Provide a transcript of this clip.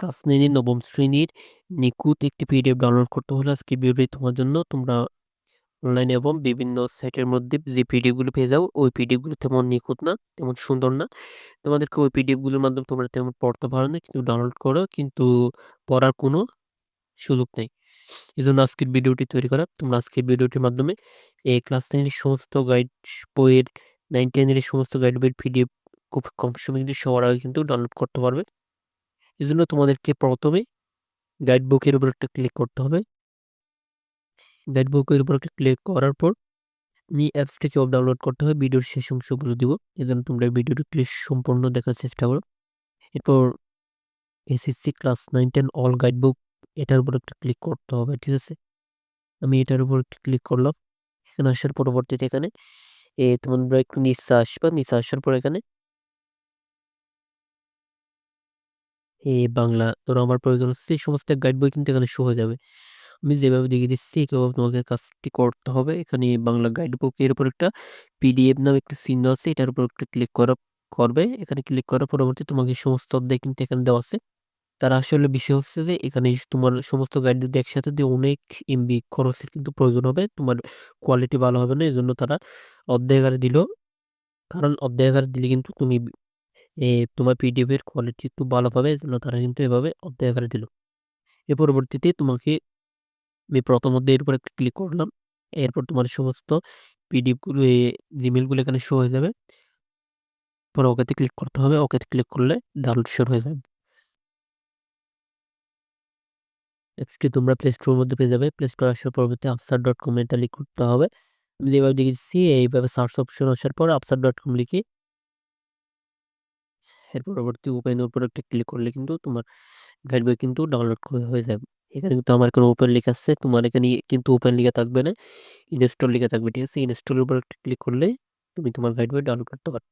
Class 9 এর ৯ম শ্রেণীর নিখুঁত একটি পিডিএফ ডাউনলোড করতে হলে আজকের ভিডিওটি তোমার জন্য। তোমরা অনলাইনে এবং বিভিন্ন সাইটের মধ্যে যে পিডিএফ গুলো পেয়ে যাও, ওই পিডিএফ গুলো তেমন নিখুঁত না, তেমন সুন্দর না। তোমাদেরকে ওই পিডিএফ গুলোর মাধ্যমে তোমরা তেমন পড়তে পারো না, কিন্তু ডাউনলোড করো, কিন্তু পড়ার কোনো সুযোগ নেই। এজন্য আজকের ভিডিওটি তৈরি করা। তোমরা আজকের ভিডিওটির মাধ্যমে এই ক্লাস 9 এর সমস্ত গাইড বইয়ের 9, 10 এর সমস্ত গাইড বইয়ের পিডিএফ খুব কম সময়ে কিন্তু সবার আগে কিন্তু ডাউনলোড করতে পারবে। এজন্য তোমাদেরকে প্রথমে গাইড বুকের উপর একটা ক্লিক করতে হবে। গাইড বুকের উপর একটা ক্লিক করার পর আমি অ্যাপস থেকে ডাউনলোড করতে হবে। ভিডিওর শেষ অংশ বলে দিব। এজন্য তোমরা ভিডিওটি প্লিজ সম্পূর্ণ দেখার চেষ্টা করো। এরপর SSC class 9, 10 all guide book এটার উপর একটা ক্লিক করতে হবে। ঠিক আছে? আমি এটার উপর ক্লিক করলাম। এখানে আসার পরবর্তীতে এখানে তোমরা একটু নিচে আসবা। নিচে আসার পর এখানে বাংলা ধরো আমার প্রয়োজন হচ্ছে, এই সমস্ত গাইড বই কিন্তু এখানে শো হয়ে যাবে। আমি যেভাবে দেখিয়ে দিচ্ছি এভাবে তোমাকে কাজটি করতে হবে। এখানে বাংলা গাইড বুক এর উপর একটা পিডিএফ নামে একটা চিহ্ন আছে, এটার উপর একটা ক্লিক করবে। এখানে ক্লিক করার পরবর্তী তোমাকে সমস্ত অধ্যায় কিন্তু এখানে দেওয়া আছে। তার আসলে বিষয় হচ্ছে যে এখানে তোমার সমস্ত গাইড যদি একসাথে দিয়ে অনেক এমবি খরচের কিন্তু প্রয়োজন হবে, তোমার কোয়ালিটি ভালো হবে না। এজন্য তারা অধ্যায় আকারে দিল, কারণ অধ্যায় আকারে দিলে কিন্তু তুমি তোমার পিডিএফ এর কোয়ালিটি একটু ভালো পাবে। এজন্য তারা কিন্তু এভাবে অধ্যায় আকারে দিল। এর পরবর্তীতে তোমাকে আমি প্রথম অধ্যায়ের উপর একটা ক্লিক করলাম। এরপর তোমার সমস্ত পিডিএফ গুলো জিমেইল গুলো এখানে শো হয়ে যাবে। পরে ওকেতে ক্লিক করতে হবে। ওকেতে ক্লিক করলে ডাউনলোড শুরু হয়ে যাবে। অ্যাপসটি তোমরা প্লে স্টোরের মধ্যে পেয়ে যাবে। প্লে স্টোরে আসার পরবর্তী upstart.com এটা লিখ করতে হবে। আমি যেভাবে দেখেছি এইভাবে সার্চ অপশন আসার পর upstart.com লিখে এর পরবর্তী ওপেনের উপর একটা ক্লিক করলে কিন্তু তোমার গাইড বই কিন্তু ডাউনলোড হয়ে যাবে। এখানে কিন্তু আমার কোনো ওপেন লেখা আছে, তোমার এখানে কিন্তু ওপেন লেখা থাকবে না, ইনস্টল লেখা থাকবে। ঠিক আছে? ইনস্টলের উপর একটা ক্লিক করলে তুমি তোমার গাইড বই ডাউনলোড করতে পারো।